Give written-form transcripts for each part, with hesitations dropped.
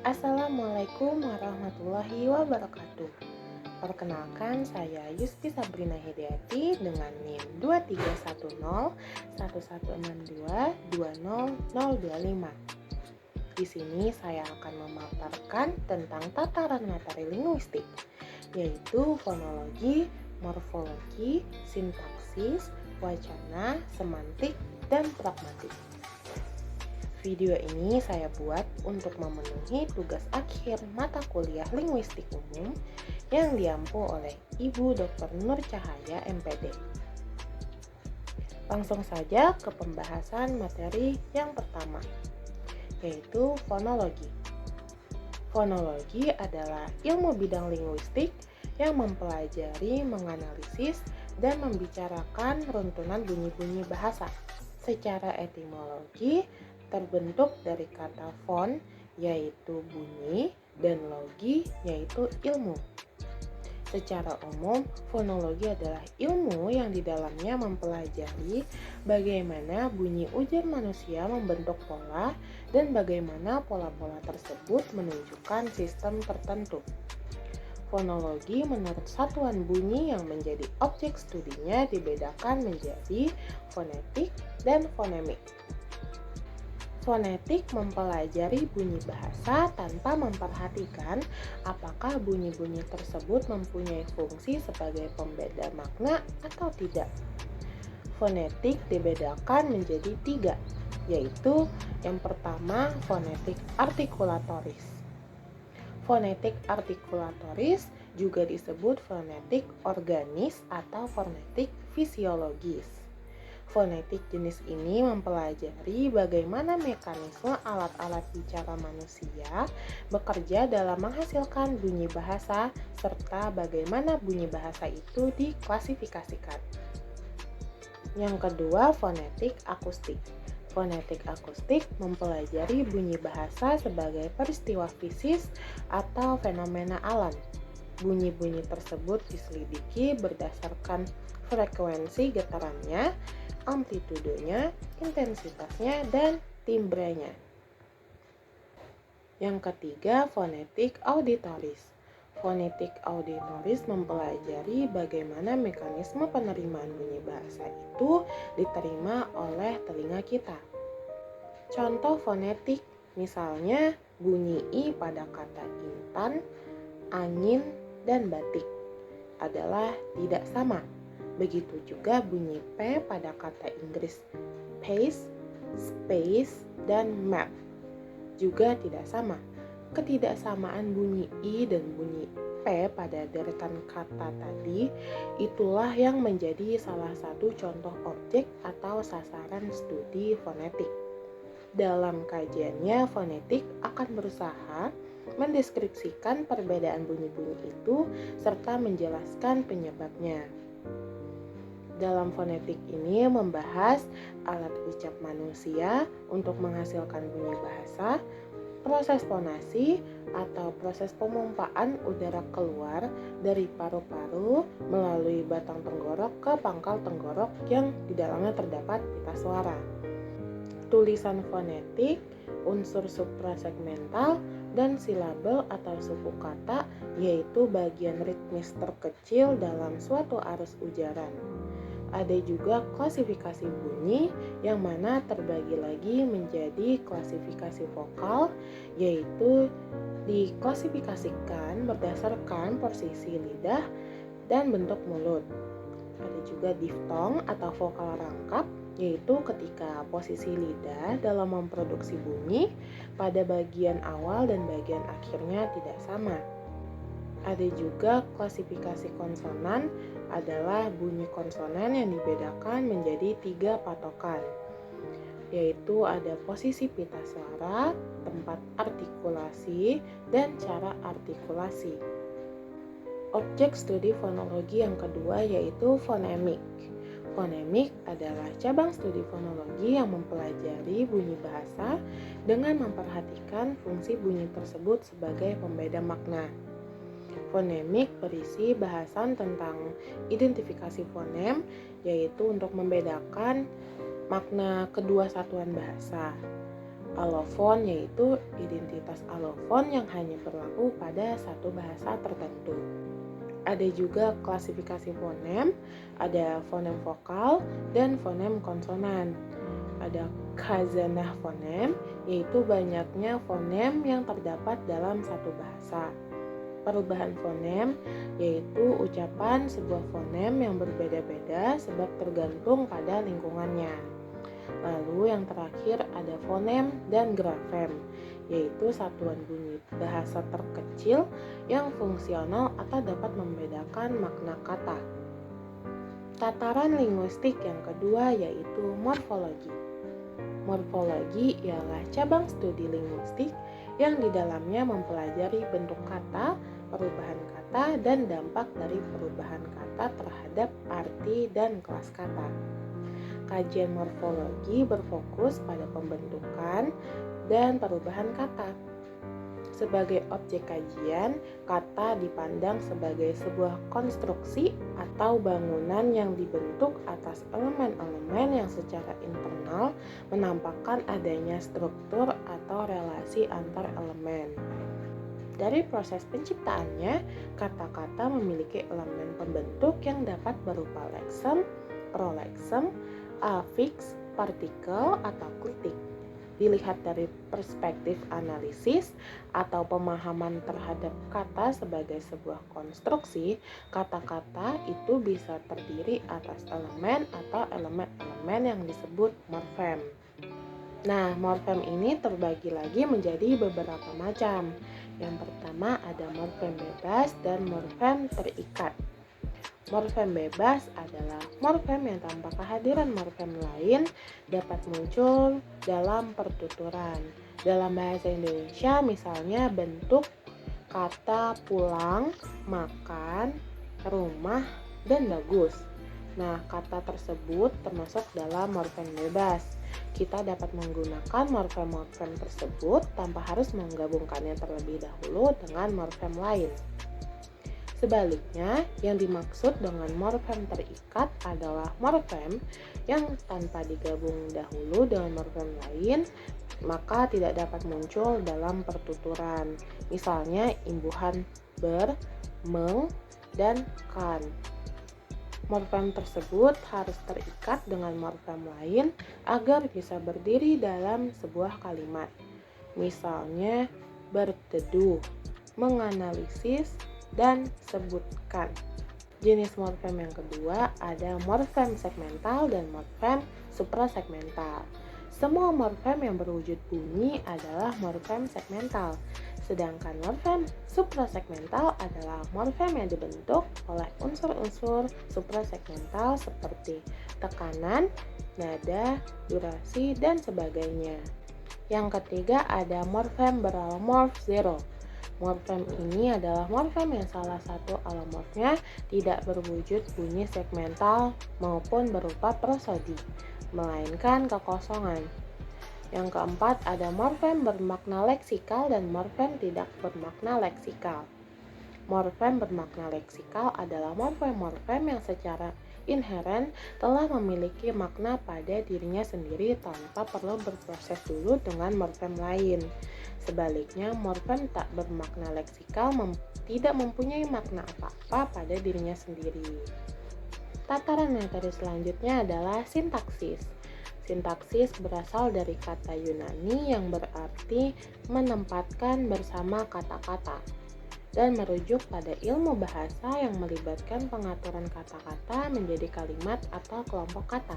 Assalamualaikum warahmatullahi wabarakatuh. Perkenalkan, saya Yusti Sabrina Hidayati dengan NIM 23101162200025. Di sini saya akan memaparkan tentang tataran materi linguistik, yaitu fonologi, morfologi, sintaksis, wacana, semantik, dan pragmatik. Video ini saya buat untuk memenuhi tugas akhir mata kuliah linguistik umum yang diampu oleh Ibu Dr. Nur Cahaya MPD. Langsung saja ke pembahasan materi yang pertama, yaitu fonologi. Fonologi adalah ilmu bidang linguistik yang mempelajari, menganalisis, dan membicarakan runtunan bunyi-bunyi bahasa. Secara etimologi, terbentuk dari kata fon, yaitu bunyi, dan logi, yaitu ilmu. Secara umum, fonologi adalah ilmu yang di dalamnya mempelajari bagaimana bunyi ujar manusia membentuk pola dan bagaimana pola-pola tersebut menunjukkan sistem tertentu. Fonologi menurut satuan bunyi yang menjadi objek studinya dibedakan menjadi fonetik dan fonemik. Fonetik mempelajari bunyi bahasa tanpa memperhatikan apakah bunyi-bunyi tersebut mempunyai fungsi sebagai pembeda makna atau tidak. Fonetik dibedakan menjadi 3, yaitu yang pertama fonetik artikulatoris. Fonetik artikulatoris juga disebut fonetik organis atau fonetik fisiologis. Fonetik jenis ini mempelajari bagaimana mekanisme alat-alat bicara manusia bekerja dalam menghasilkan bunyi bahasa serta bagaimana bunyi bahasa itu diklasifikasikan. Yang kedua, fonetik akustik. Fonetik akustik mempelajari bunyi bahasa sebagai peristiwa fisis atau fenomena alam. Bunyi-bunyi tersebut diselidiki berdasarkan frekuensi getarannya, amplitudenya, intensitasnya, dan timbrenya. Yang ketiga, fonetik auditoris. Fonetik auditoris mempelajari bagaimana mekanisme penerimaan bunyi bahasa itu diterima oleh telinga kita. Contoh fonetik, misalnya bunyi I pada kata intan, angin, dan batik adalah tidak sama. Begitu juga bunyi P pada kata Inggris pace, space, dan map juga tidak sama. Ketidaksamaan bunyi I dan bunyi P pada deretan kata tadi itulah yang menjadi salah satu contoh objek atau sasaran studi fonetik. Dalam kajiannya, fonetik akan berusaha mendeskripsikan perbedaan bunyi-bunyi itu serta menjelaskan penyebabnya. Dalam fonetik ini membahas alat ucap manusia untuk menghasilkan bunyi bahasa, proses fonasi atau proses pemompaan udara keluar dari paru-paru melalui batang tenggorok ke pangkal tenggorok yang di dalamnya terdapat pita suara. Tulisan fonetik, unsur suprasegmental, dan silabel atau suku kata, yaitu bagian ritmis terkecil dalam suatu arus ujaran. Ada juga klasifikasi bunyi yang mana terbagi lagi menjadi klasifikasi vokal, yaitu diklasifikasikan berdasarkan posisi lidah dan bentuk mulut. Ada juga diftong atau vokal rangkap, yaitu ketika posisi lidah dalam memproduksi bunyi pada bagian awal dan bagian akhirnya tidak sama. Ada juga klasifikasi konsonan, adalah bunyi konsonan yang dibedakan menjadi 3 patokan, yaitu ada posisi pita suara, tempat artikulasi, dan cara artikulasi. Objek studi fonologi yang kedua yaitu fonemik. Fonemik adalah cabang studi fonologi yang mempelajari bunyi bahasa dengan memperhatikan fungsi bunyi tersebut sebagai pembeda makna. Fonemik berisi bahasan tentang identifikasi fonem, yaitu untuk membedakan makna kedua satuan bahasa. Alofon yaitu identitas alofon yang hanya berlaku pada satu bahasa tertentu. Ada juga klasifikasi fonem, ada fonem vokal dan fonem konsonan. Ada khazanah fonem, yaitu banyaknya fonem yang terdapat dalam satu bahasa. Perubahan fonem, yaitu ucapan sebuah fonem yang berbeda-beda sebab tergantung pada lingkungannya. Lalu yang terakhir ada fonem dan grafem, yaitu satuan bunyi bahasa terkecil yang fungsional atau dapat membedakan makna kata. Tataran linguistik yang kedua yaitu morfologi. Morfologi ialah cabang studi linguistik yang di dalamnya mempelajari bentuk kata, perubahan kata, dan dampak dari perubahan kata terhadap arti dan kelas kata. Kajian morfologi berfokus pada pembentukan dan perubahan kata. Sebagai objek kajian, kata dipandang sebagai sebuah konstruksi atau bangunan yang dibentuk atas elemen-elemen yang secara internal menampakkan adanya struktur atau relasi antar elemen. Dari proses penciptaannya, kata-kata memiliki elemen pembentuk yang dapat berupa leksem, proleksem, afiks, partikel, atau klitik. Dilihat dari perspektif analisis atau pemahaman terhadap kata sebagai sebuah konstruksi, kata-kata itu bisa terdiri atas elemen atau elemen-elemen yang disebut morfem. Nah, morfem ini terbagi lagi menjadi beberapa macam. Yang pertama ada morfem bebas dan morfem terikat. Morfem bebas adalah morfem yang tanpa kehadiran morfem lain dapat muncul dalam pertuturan. Dalam bahasa Indonesia misalnya bentuk kata pulang, makan, rumah, dan bagus. Nah, kata tersebut termasuk dalam morfem bebas. Kita dapat menggunakan morfem-morfem tersebut tanpa harus menggabungkannya terlebih dahulu dengan morfem lain. Sebaliknya, yang dimaksud dengan morfem terikat adalah morfem yang tanpa digabung dahulu dengan morfem lain, maka tidak dapat muncul dalam pertuturan. Misalnya imbuhan ber, meng, dan kan. Morfem tersebut harus terikat dengan morfem lain agar bisa berdiri dalam sebuah kalimat. Misalnya berteduh, menganalisis, dan sebutkan. Jenis morfem yang kedua ada morfem segmental dan morfem suprasegmental. Semua morfem yang berwujud bunyi adalah morfem segmental, sedangkan morfem suprasegmental adalah morfem yang dibentuk oleh unsur-unsur suprasegmental seperti tekanan, nada, durasi, dan sebagainya. Yang ketiga ada morfem beralomorf zero. Morfem ini adalah morfem yang salah satu alomorfnya tidak berwujud bunyi segmental maupun berupa prosodi, melainkan kekosongan. Yang keempat ada morfem bermakna leksikal dan morfem tidak bermakna leksikal. Morfem bermakna leksikal adalah morfem-morfem yang secara inheren telah memiliki makna pada dirinya sendiri tanpa perlu berproses dulu dengan morfem lain. Sebaliknya, morfem tak bermakna leksikal tidak mempunyai makna apa-apa pada dirinya sendiri. Tataran metode selanjutnya adalah sintaksis. Sintaksis berasal dari kata Yunani yang berarti menempatkan bersama kata-kata dan merujuk pada ilmu bahasa yang melibatkan pengaturan kata-kata menjadi kalimat atau kelompok kata.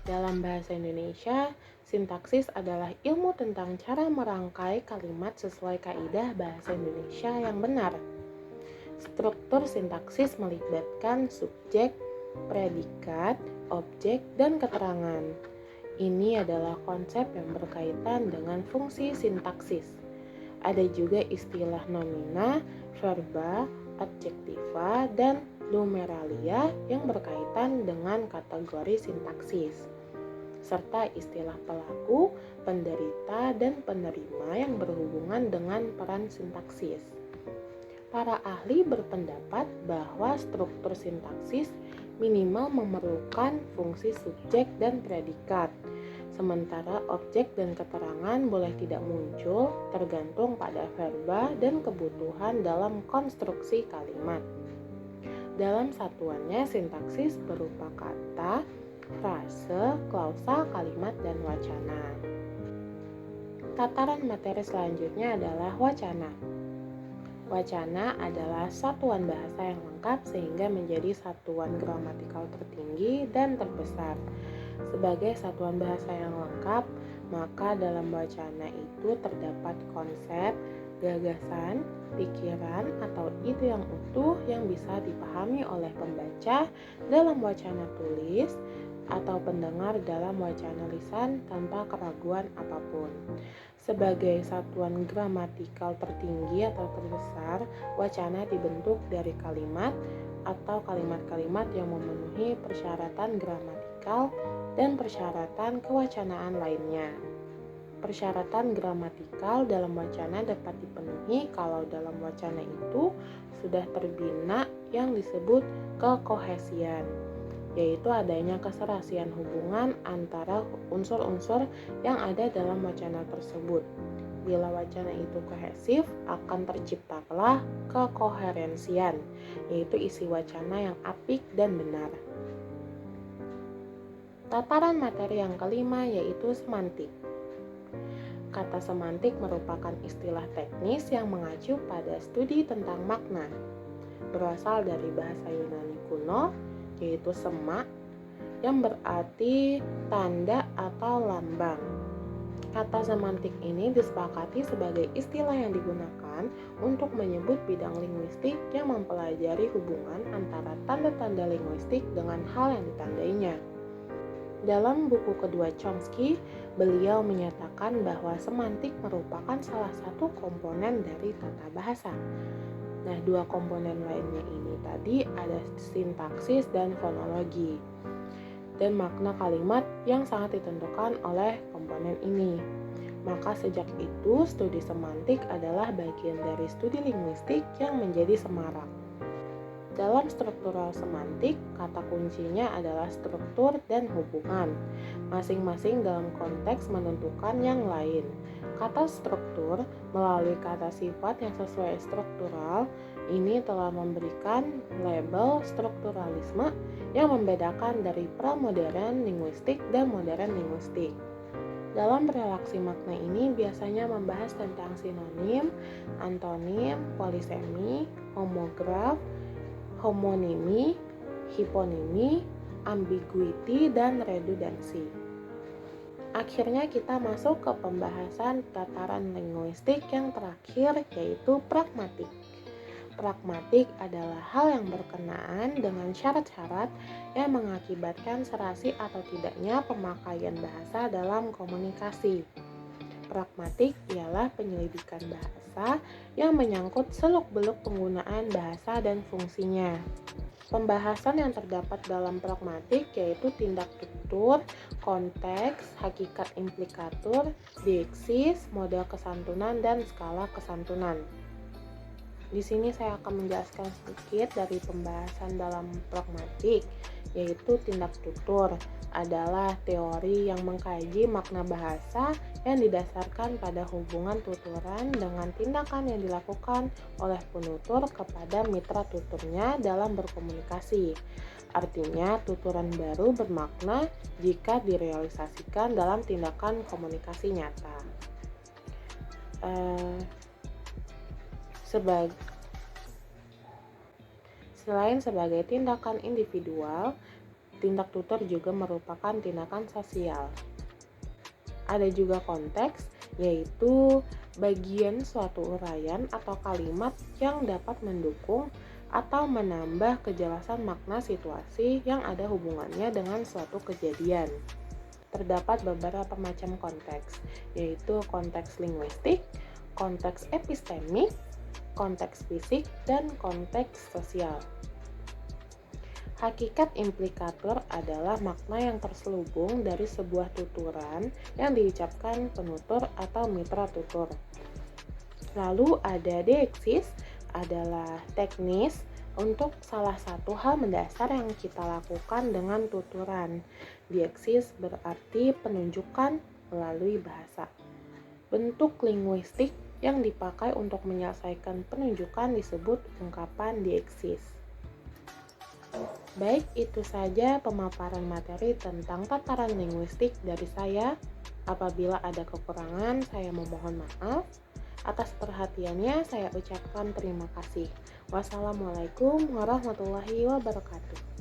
Dalam bahasa Indonesia, sintaksis adalah ilmu tentang cara merangkai kalimat sesuai kaidah bahasa Indonesia yang benar. Struktur sintaksis melibatkan subjek, predikat, objek, dan keterangan. Ini adalah konsep yang berkaitan dengan fungsi sintaksis. Ada juga istilah nomina, verba, adjektiva, dan numeralia yang berkaitan dengan kategori sintaksis, serta istilah pelaku, penderita, dan penerima yang berhubungan dengan peran sintaksis. Para ahli berpendapat bahwa struktur sintaksis minimal memerlukan fungsi subjek dan predikat. sementara objek dan keterangan boleh tidak muncul tergantung pada verba dan kebutuhan dalam konstruksi kalimat. Dalam satuannya, sintaksis berupa kata, frase, klausa, kalimat, dan wacana. Tataran materi selanjutnya adalah wacana. Wacana adalah satuan bahasa yang lengkap sehingga menjadi satuan gramatikal tertinggi dan terbesar. Sebagai satuan bahasa yang lengkap, maka dalam wacana itu terdapat konsep, gagasan, pikiran, atau ide yang utuh yang bisa dipahami oleh pembaca dalam wacana tulis atau pendengar dalam wacana lisan tanpa keraguan apapun. Sebagai satuan gramatikal tertinggi atau terbesar, wacana dibentuk dari kalimat atau kalimat-kalimat yang memenuhi persyaratan gramatikal dan persyaratan kewacanaan lainnya. Persyaratan gramatikal dalam wacana dapat dipenuhi kalau dalam wacana itu sudah terbina yang disebut kekohesian, yaitu adanya keserasian hubungan antara unsur-unsur yang ada dalam wacana tersebut. Bila wacana itu kohesif, akan terciptalah kekoherensian, yaitu isi wacana yang apik dan benar. Tataran materi yang kelima yaitu semantik. Kata semantik merupakan istilah teknis yang mengacu pada studi tentang makna. Berasal dari bahasa Yunani kuno, yaitu semak, yang berarti tanda atau lambang. Kata semantik ini disepakati sebagai istilah yang digunakan untuk menyebut bidang linguistik yang mempelajari hubungan antara tanda-tanda linguistik dengan hal yang ditandainya. Dalam buku kedua Chomsky, beliau menyatakan bahwa semantik merupakan salah satu komponen dari tata bahasa. Nah, dua komponen lainnya ini tadi ada sintaksis dan fonologi. Dan makna kalimat yang sangat ditentukan oleh komponen ini. Maka sejak itu, studi semantik adalah bagian dari studi linguistik yang menjadi semarak. Dalam struktural semantik, kata kuncinya adalah struktur dan hubungan. Masing-masing dalam konteks menentukan yang lain. Kata struktur melalui kata sifat yang sesuai struktural ini telah memberikan label strukturalisme yang membedakan dari pramodern linguistik dan modern linguistik. Dalam relaksi makna ini biasanya membahas tentang sinonim, antonim, polisemi, homograf, homonimi, hiponimi, ambiguity, dan redundansi. Akhirnya kita masuk ke pembahasan tataran linguistik yang terakhir, yaitu pragmatik. Pragmatik adalah hal yang berkenaan dengan syarat-syarat yang mengakibatkan serasi atau tidaknya pemakaian bahasa dalam komunikasi. Pragmatik ialah penyelidikan bahasa yang menyangkut seluk-beluk penggunaan bahasa dan fungsinya. Pembahasan yang terdapat dalam pragmatik yaitu tindak tutur, konteks, hakikat implikatur, deiksis, model kesantunan, dan skala kesantunan. Di sini saya akan menjelaskan sedikit dari pembahasan dalam pragmatik, yaitu tindak tutur adalah teori yang mengkaji makna bahasa yang didasarkan pada hubungan tuturan dengan tindakan yang dilakukan oleh penutur kepada mitra tuturnya dalam berkomunikasi. Artinya, tuturan baru bermakna jika direalisasikan dalam tindakan komunikasi nyata. Selain sebagai tindakan individual, tindak tutur juga merupakan tindakan sosial. Ada juga konteks, yaitu bagian suatu uraian atau kalimat yang dapat mendukung atau menambah kejelasan makna situasi yang ada hubungannya dengan suatu kejadian. Terdapat beberapa macam konteks, yaitu konteks linguistik, konteks epistemik, konteks fisik, dan konteks sosial. Hakikat implikatur adalah makna yang terselubung dari sebuah tuturan yang diucapkan penutur atau mitra tutur. Lalu ada deiksis adalah teknis Untuk salah satu hal mendasar yang kita lakukan dengan tuturan, dieksis berarti penunjukan melalui bahasa. Bentuk linguistik yang dipakai untuk menyelesaikan penunjukan disebut ungkapan dieksis. Baik, itu saja pemaparan materi tentang tataran linguistik dari saya. Apabila ada kekurangan, saya memohon maaf. Atas perhatiannya, saya ucapkan terima kasih. Wassalamualaikum warahmatullahi wabarakatuh.